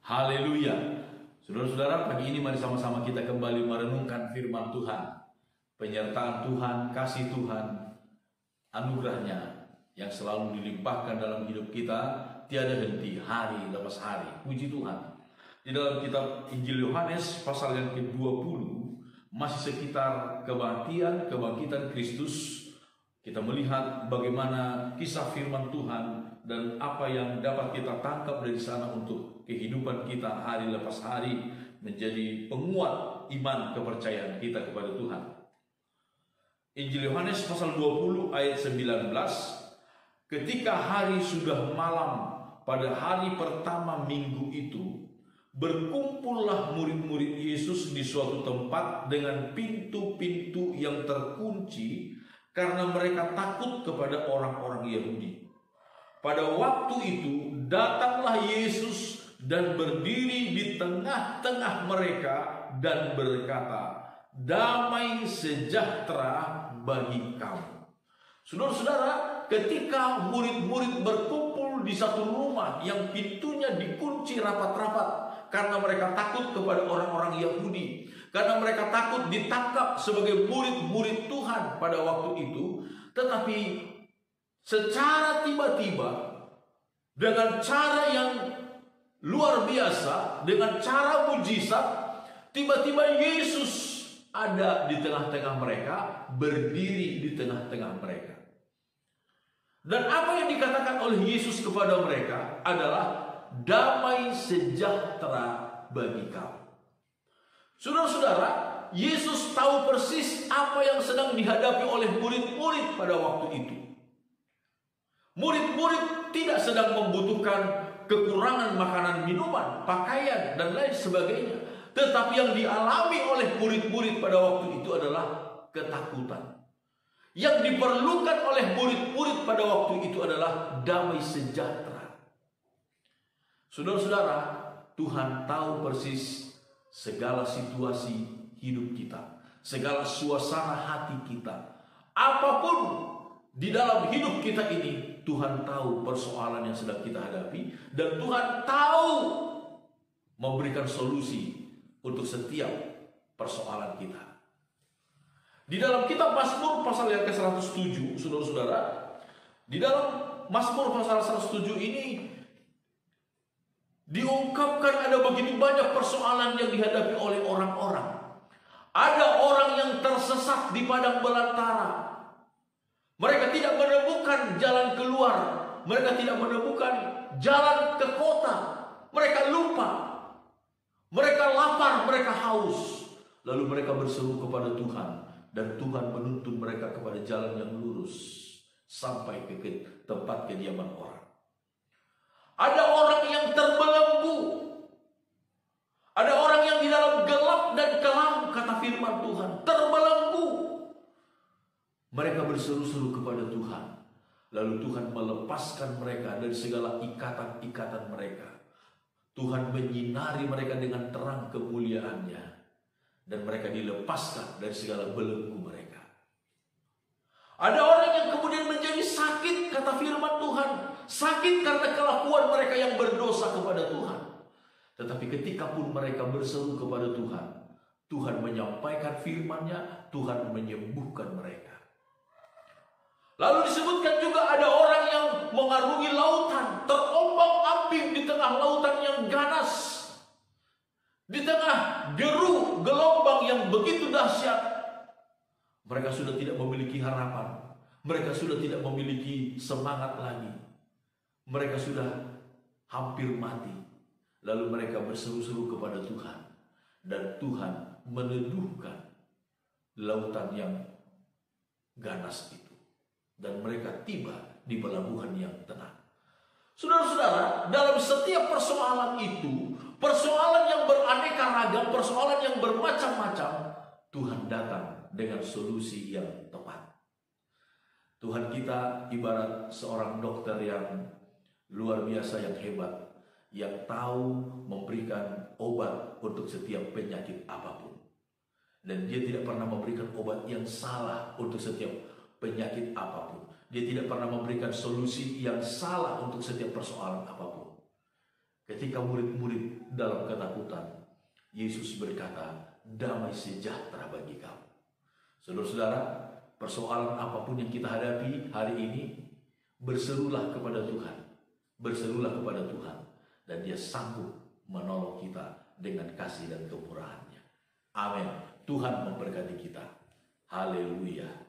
Haleluya. Saudara-saudara, pagi ini mari sama-sama kita kembali merenungkan firman Tuhan. Penyertaan Tuhan, kasih Tuhan, anugerahnya yang selalu dilimpahkan dalam hidup kita tiada henti hari lepas hari. Puji Tuhan. Di dalam kitab Injil Yohanes pasal yang ke-20 masih sekitar kebangkitan Kristus. Kita melihat bagaimana kisah firman Tuhan dan apa yang dapat kita tangkap dari sana untuk kehidupan kita hari lepas hari menjadi penguat iman kepercayaan kita kepada Tuhan. Injil Yohanes pasal 20 ayat 19. Ketika hari sudah malam pada hari pertama minggu itu, berkumpullah murid-murid Yesus di suatu tempat dengan pintu-pintu yang terkunci karena mereka takut kepada orang-orang Yahudi. Pada waktu itu datanglah Yesus dan berdiri di tengah-tengah mereka dan berkata, "Damai sejahtera bagi kamu." Saudara-saudara, ketika murid-murid berkumpul di satu rumah yang pintunya dikunci rapat-rapat karena mereka takut kepada orang-orang Yahudi, karena mereka takut ditangkap sebagai murid-murid Tuhan pada waktu itu, tetapi secara tiba-tiba dengan cara yang luar biasa, dengan cara mujizat, tiba-tiba Yesus ada di tengah-tengah mereka, berdiri di tengah-tengah mereka. Dan apa yang dikatakan oleh Yesus kepada mereka adalah damai sejahtera bagi kamu. Saudara-saudara, Yesus tahu persis apa yang sedang dihadapi oleh murid-murid pada waktu itu. Murid-murid tidak sedang membutuhkan kekurangan makanan, minuman, pakaian, dan lain sebagainya. Tetapi yang dialami oleh murid-murid pada waktu itu adalah ketakutan. Yang diperlukan oleh murid-murid pada waktu itu adalah damai sejahtera. Saudara-saudara, Tuhan tahu persis segala situasi hidup kita, segala suasana hati kita. Apapun di dalam hidup kita ini, Tuhan tahu persoalan yang sedang kita hadapi, dan Tuhan tahu memberikan solusi untuk setiap persoalan kita. Di dalam kitab Mazmur pasal yang ke-107, saudara-saudara, di dalam Mazmur pasal 107 ini diungkapkan ada begitu banyak persoalan yang dihadapi oleh orang-orang. Ada orang yang tersesat di padang belantara. Mereka tidak menemukan jalan keluar. Mereka tidak menemukan jalan ke kota. Mereka lupa. Mereka lapar, mereka haus. Lalu mereka berseru kepada Tuhan. Dan Tuhan menuntun mereka kepada jalan yang lurus sampai ke tempat kediaman orang. Ada orang yang terbelenggu. Ada orang yang di dalam gelap dan kelam, kata firman Tuhan, terbelenggu. Mereka berseru-seru kepada Tuhan. Lalu Tuhan melepaskan mereka dari segala ikatan-ikatan mereka. Tuhan menyinari mereka dengan terang kemuliaannya. Dan mereka dilepaskan dari segala belenggu mereka. Ada orang yang kemudian menjadi sakit, kata firman Tuhan. Sakit karena kelakuan mereka yang berdosa kepada Tuhan. Tetapi ketika pun mereka berseru kepada Tuhan, Tuhan menyampaikan firman-Nya, Tuhan menyembuhkan mereka. Lalu disebutkan juga ada orang yang mengarungi lautan, terombang-ambing di tengah lautan yang ganas. Di tengah deru gelombang yang begitu dahsyat, mereka sudah tidak memiliki harapan. Mereka sudah tidak memiliki semangat lagi. Mereka sudah hampir mati. Lalu mereka berseru-seru kepada Tuhan. Dan Tuhan meneduhkan lautan yang ganas itu. Dan mereka tiba di pelabuhan yang tenang. Saudara-saudara, dalam setiap persoalan itu, persoalan yang beraneka ragam, persoalan yang bermacam-macam, Tuhan datang dengan solusi yang tepat. Tuhan kita ibarat seorang dokter yang luar biasa, yang hebat, yang tahu memberikan obat untuk setiap penyakit apapun. Dan dia tidak pernah memberikan obat yang salah untuk setiap penyakit apapun. Dia tidak pernah memberikan solusi yang salah untuk setiap persoalan apapun. Ketika murid-murid dalam ketakutan, Yesus berkata, damai sejahtera bagi kamu. Saudara-saudara, persoalan apapun yang kita hadapi hari ini, berserulah kepada Tuhan. Berserulah kepada Tuhan. Dan Dia sanggup menolong kita dengan kasih dan kemurahan-Nya. Amin. Tuhan memberkati kita. Haleluya.